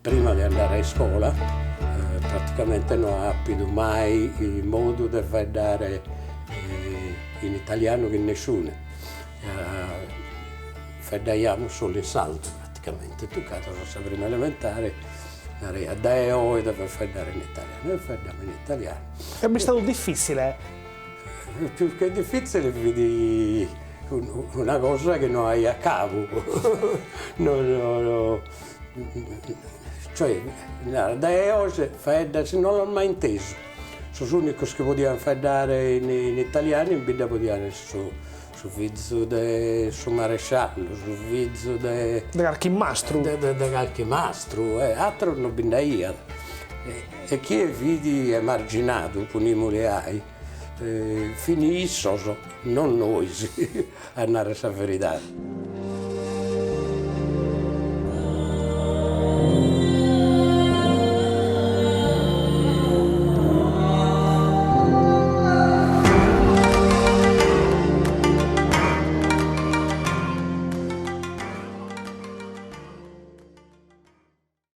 prima di andare a scuola, praticamente non abbiamo mai il modo di parlare in italiano con nessuno. Parliamo solo in salto, praticamente. Tu alla prima elementare, a 10 ore per parlare in italiano, noi parliamo in italiano. È mai stato difficile? Più che difficile, vedi una cosa che non hai a capo. Cioè, da oggi non l'ho mai inteso. Sono l'unico che potevano parlare in italiano, in vita potevano su vizzo del maresciallo, su vizzo del Archimastro. Archimastro, altro non binda io. E chi è vidi emarginato, punimo le hai, finì non noi, a narrare la verità.